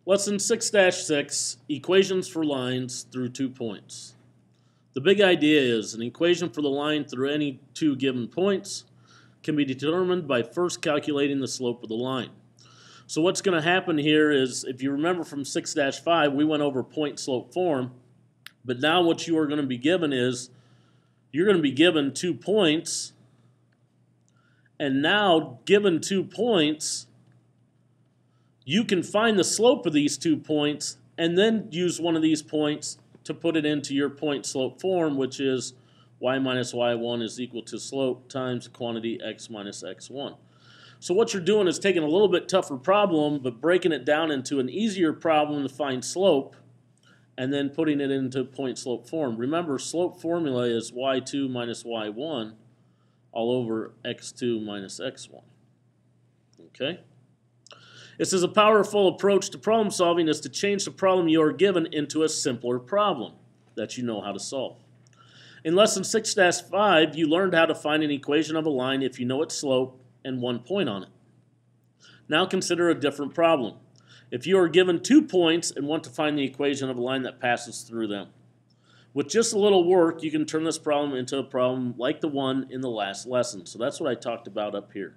Lesson 6-6, Equations for Lines Through 2 Points. The big idea is an equation for the line through any two given points can be determined by first calculating the slope of the line. So what's going to happen here is, if you remember from 6-5, we went over point-slope form, but now what you are going to be given is, you're going to be given 2 points, and now given 2 points, you can find the slope of these 2 points and then use one of these points to put it into your point-slope form, which is y minus y1 is equal to slope times quantity x minus x1. So what you're doing is taking a little bit tougher problem, but breaking it down into an easier problem to find slope, and then putting it into point-slope form. Remember, slope formula is y2 minus y1 all over x2 minus x1. Okay? It says a powerful approach to problem solving is to change the problem you are given into a simpler problem that you know how to solve. In lesson 6-5, you learned how to find an equation of a line if you know its slope and 1 point on it. Now consider a different problem. If you are given 2 points and want to find the equation of a line that passes through them. With just a little work, you can turn this problem into a problem like the one in the last lesson. So that's what I talked about up here.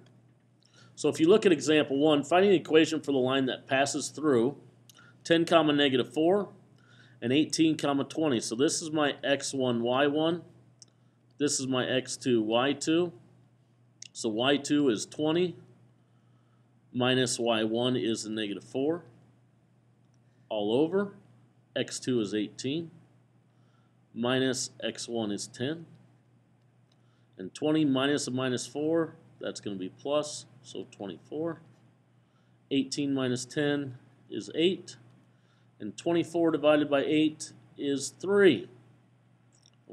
So if you look at example 1, finding the equation for the line that passes through 10, negative 4 and 18, 20. So this is my x1, y1. This is my x2, y2. So y2 is 20 minus y1 is a negative 4 all over. x2 is 18 minus x1 is 10. And 20 minus a minus 4, that's going to be plus, so 24. 18 minus 10 is 8. And 24 divided by 8 is 3.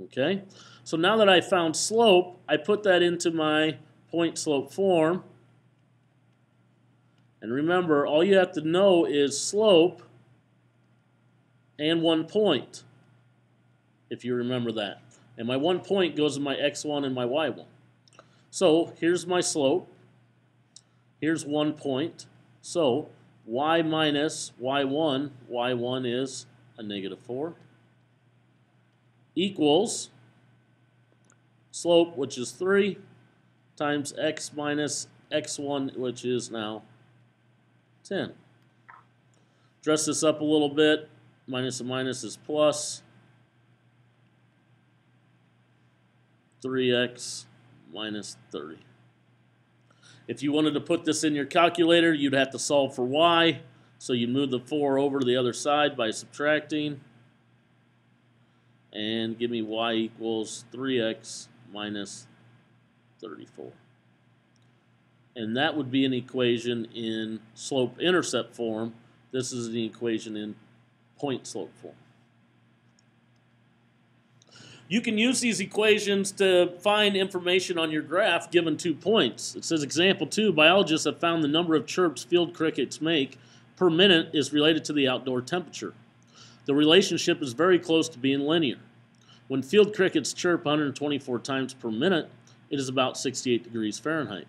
Okay? So now that I found slope, I put that into my point-slope form. And remember, all you have to know is slope and 1 point, if you remember that. And my 1 point goes to my x1 and my y1. So here's my slope. Here's 1 point. So y minus y1 is a negative 4, equals slope, which is 3, times x minus x1, which is now 10. Dress this up a little bit. Minus a minus is plus. 3x minus 30. If you wanted to put this in your calculator, you'd have to solve for y. So you move the 4 over to the other side by subtracting. And give me y equals 3x minus 34. And that would be an equation in slope-intercept form. This is an equation in point-slope form. You can use these equations to find information on your graph given 2 points. It says, example 2, biologists have found the number of chirps field crickets make per minute is related to the outdoor temperature. The relationship is very close to being linear. When field crickets chirp 124 times per minute, it is about 68 degrees Fahrenheit.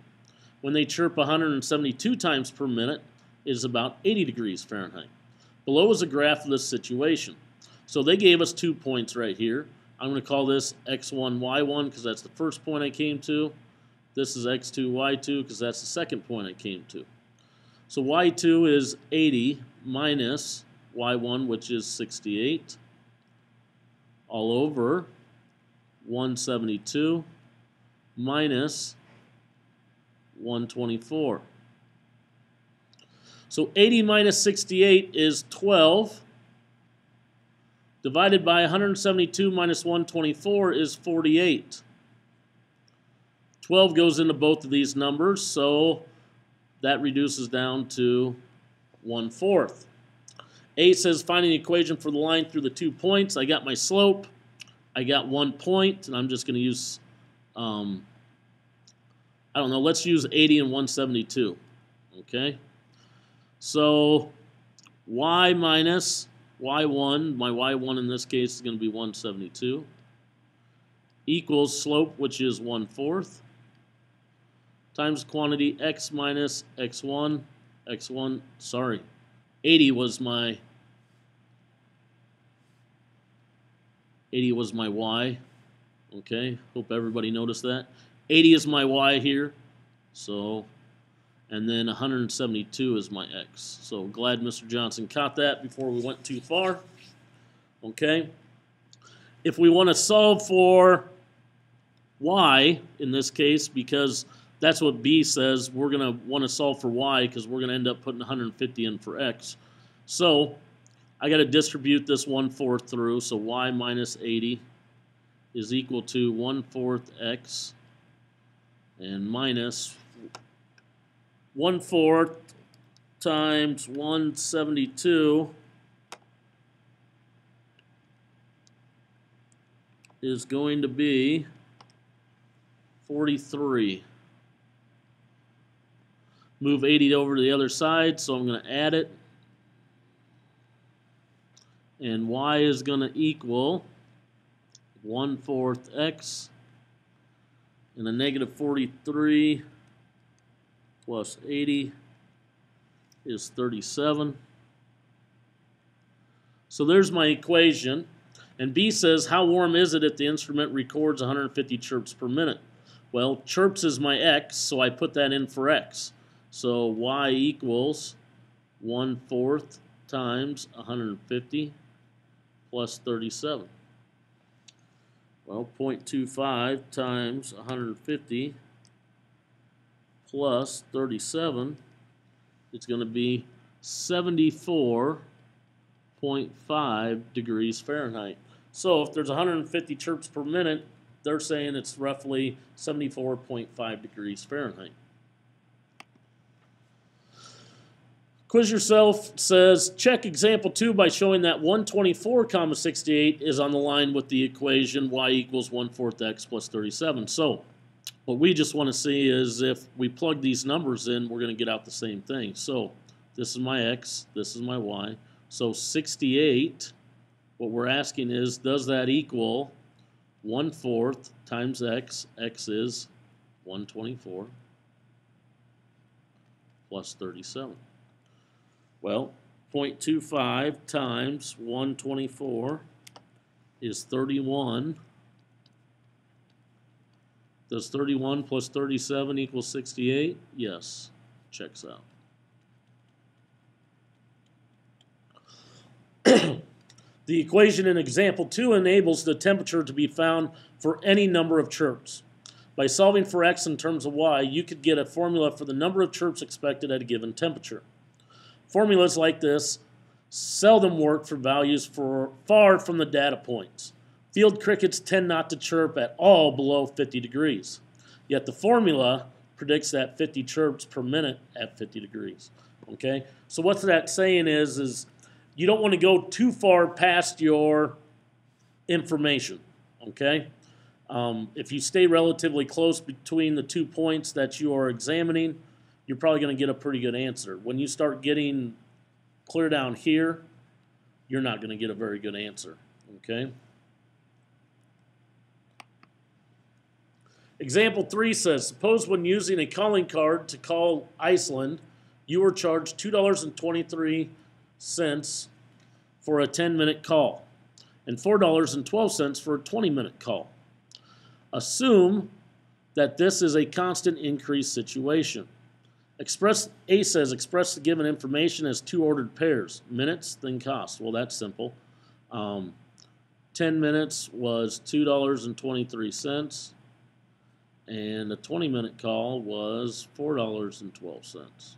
When they chirp 172 times per minute, it is about 80 degrees Fahrenheit. Below is a graph of this situation. So they gave us 2 points right here. I'm going to call this x1, y1 because that's the first point I came to. This is x2, y2 because that's the second point I came to. So y2 is 80 minus y1, which is 68, all over 172 minus 124. So 80 minus 68 is 12. Divided by 172 minus 124 is 48. 12 goes into both of these numbers, so that reduces down to 1/4. A says find an equation for the line through the 2 points. I got my slope. I got 1 point, and I'm just going to use, I don't know, let's use 80 and 172. Okay? So y minus y1, my y1 in this case is going to be 172, equals slope, which is 1/4, times quantity x minus x1, 80 was my y. Okay, hope everybody noticed that. 80 is my y here. So, and then 172 is my x. So glad Mr. Johnson caught that before we went too far. Okay. If we want to solve for y in this case, because that's what B says, we're going to want to solve for y because we're going to end up putting 150 in for x. So I got to distribute this 1/4 through. So y minus 80 is equal to 1/4 x and minus 1/4 times 172 is going to be 43. Move 80 over to the other side, so I'm going to add it. And y is going to equal 1/4 x and a negative 43 plus 80 is 37. So there's my equation. And B says, how warm is it if the instrument records 150 chirps per minute? Well, chirps is my x, so I put that in for x. So y equals 1/4 times 150 plus 37. Well, 0.25 times 150 plus 37, it's going to be 74.5 degrees Fahrenheit. So if there's 150 chirps per minute, they're saying it's roughly 74.5 degrees Fahrenheit. Quiz Yourself says, check example 2 by showing that 124,68 is on the line with the equation y equals 1/4 x plus 37. So what we just want to see is if we plug these numbers in, we're going to get out the same thing. So this is my x, this is my y. So 68, what we're asking is, does that equal 1/4 times x? X is 124 plus 37. Well, 0.25 times 124 is 31. Does 31 plus 37 equal 68? Yes. Checks out. The equation in example 2 enables the temperature to be found for any number of chirps. By solving for x in terms of y, you could get a formula for the number of chirps expected at a given temperature. Formulas like this seldom work for values far from the data points. Field crickets tend not to chirp at all below 50 degrees. Yet the formula predicts that 50 chirps per minute at 50 degrees. Okay? So what that saying is you don't want to go too far past your information. Okay? If you stay relatively close between the 2 points that you are examining, you're probably going to get a pretty good answer. When you start getting clear down here, you're not going to get a very good answer. Okay? Example 3 says, suppose when using a calling card to call Iceland, you were charged $2.23 for a 10-minute call and $4.12 for a 20-minute call. Assume that this is a constant increase situation. A says express the given information as 2 ordered pairs, minutes, then cost. Well, that's simple. 10 minutes was $2.23, and a 20-minute call was $4.12.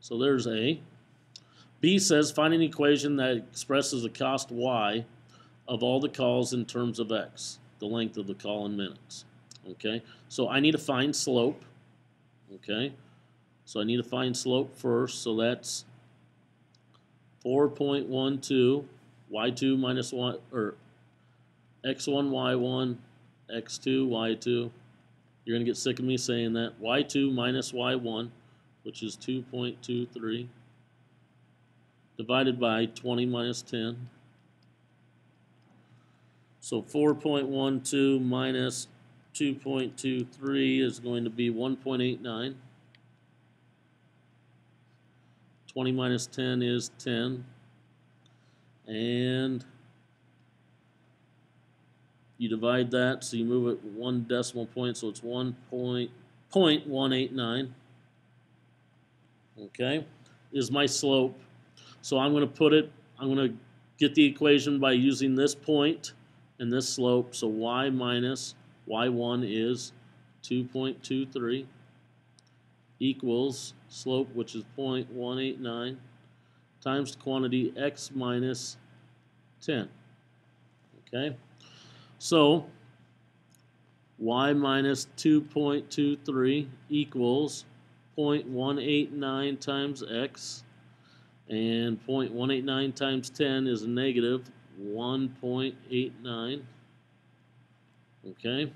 So there's A. B says find an equation that expresses the cost y of all the calls in terms of x, the length of the call in minutes. Okay, so I need to find slope. Okay. So I need to find slope first, so that's 4.12 y2 minus y, or x1 y1 x2 y2. You're going to get sick of me saying that. y2 minus y1, which is 2.23, divided by 20 minus 10. So 4.12 minus 2.23 is going to be 1.89. 20 minus 10 is 10. And you divide that, so you move it 1 decimal point, so it's 1.189. Okay, is my slope. So I'm going to get the equation by using this point and this slope. So y minus y1 is 2.23 equals slope, which is 0.189, times the quantity x minus 10. Okay, so y minus 2.23 equals 0.189 times x, and 0.189 times 10 is a negative 1.89. Okay.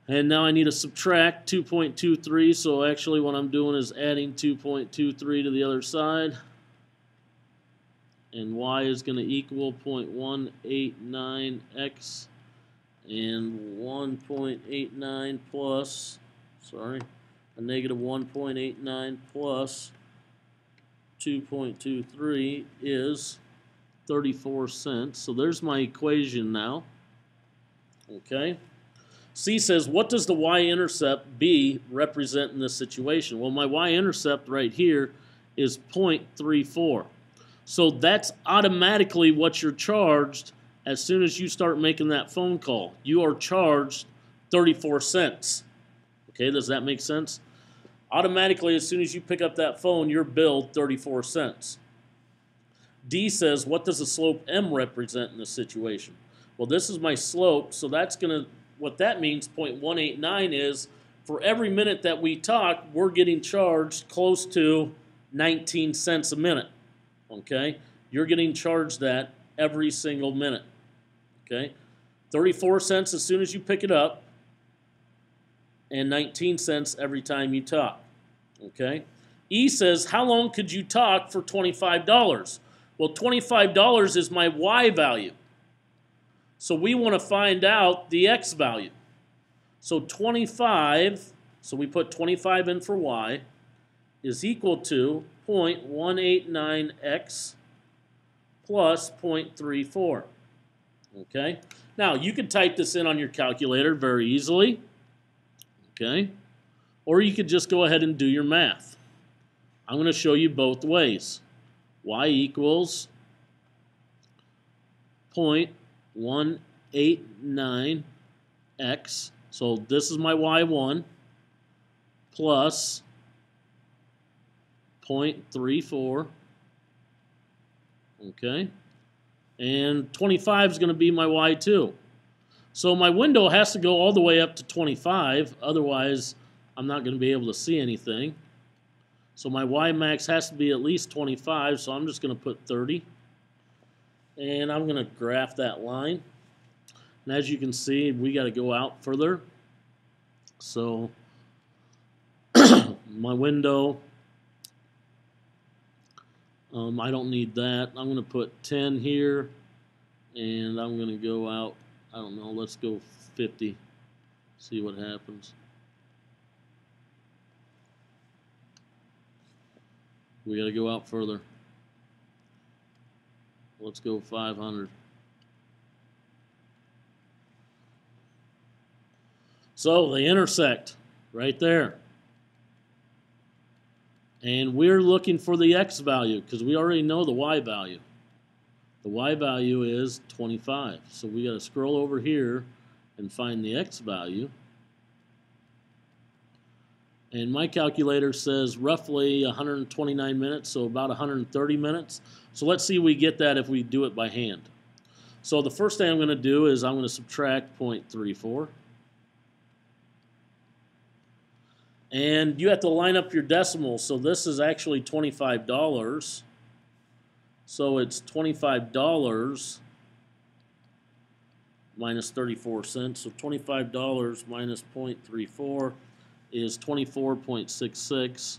And now I need to subtract 2.23, so actually what I'm doing is adding 2.23 to the other side. And y is going to equal 0.189x, and 1.89 plus, a negative 1.89 plus 2.23 is 34 cents. So there's my equation now. Okay. C says, what does the y-intercept B represent in this situation? Well, my y-intercept right here is 0.34. So that's automatically what you're charged as soon as you start making that phone call. You are charged 34 cents. Okay, does that make sense? Automatically, as soon as you pick up that phone, you're billed 34 cents. D says, what does the slope M represent in this situation? Well, this is my slope, so that's going to, what that means, 0.189 is, for every minute that we talk, we're getting charged close to 19 cents a minute. Okay? You're getting charged that every single minute. Okay? 34 cents as soon as you pick it up, and 19 cents every time you talk. Okay? E says, how long could you talk for $25? Well, $25 is my Y value. So we want to find out the X value. So 25, so we put 25 in for Y, is equal to 0.189x plus 0.34. Okay? Now, you could type this in on your calculator very easily. Okay? Or you could just go ahead and do your math. I'm going to show you both ways. Y equals 0.189x. So this is my Y1 plus 0.34. Okay? And 25 is going to be my Y2. So my window has to go all the way up to 25, otherwise I'm not going to be able to see anything. So my Y max has to be at least 25, so I'm just going to put 30. And I'm going to graph that line. And as you can see, we got to go out further. So my window, I don't need that. I'm going to put 10 here, and I'm going to go out, I don't know, let's go 50, see what happens. We got to go out further. Let's go 500. So they intersect right there. And we're looking for the X value because we already know the Y value. The Y value is 25. So we got to scroll over here and find the X value. And my calculator says roughly 129 minutes, so about 130 minutes. So let's see if we get that if we do it by hand. So the first thing I'm going to do is I'm going to subtract 0.34. And you have to line up your decimals. So this is actually $25. So it's $25 minus 34 cents. So $25 minus 0.34 is 24.66.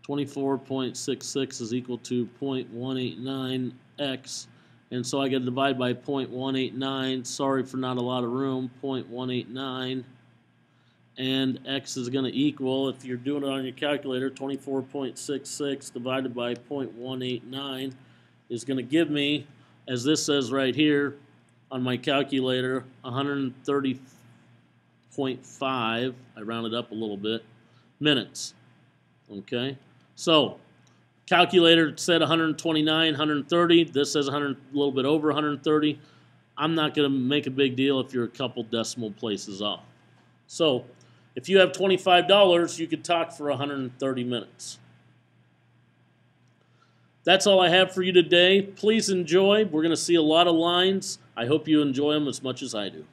24.66 is equal to 0.189x. And so I got to divide by 0.189. Sorry for not a lot of room. 0.189. and x is going to equal, if you're doing it on your calculator, 24.66 divided by 0.189 is going to give me, as this says right here on my calculator, 130.5, I rounded up a little bit, minutes. Okay, so calculator said 129, 130. This says 100, a little bit over 130. I'm not going to make a big deal if you're a couple decimal places off. So if you have $25, you could talk for 130 minutes. That's all I have for you today. Please enjoy. We're going to see a lot of lines. I hope you enjoy them as much as I do.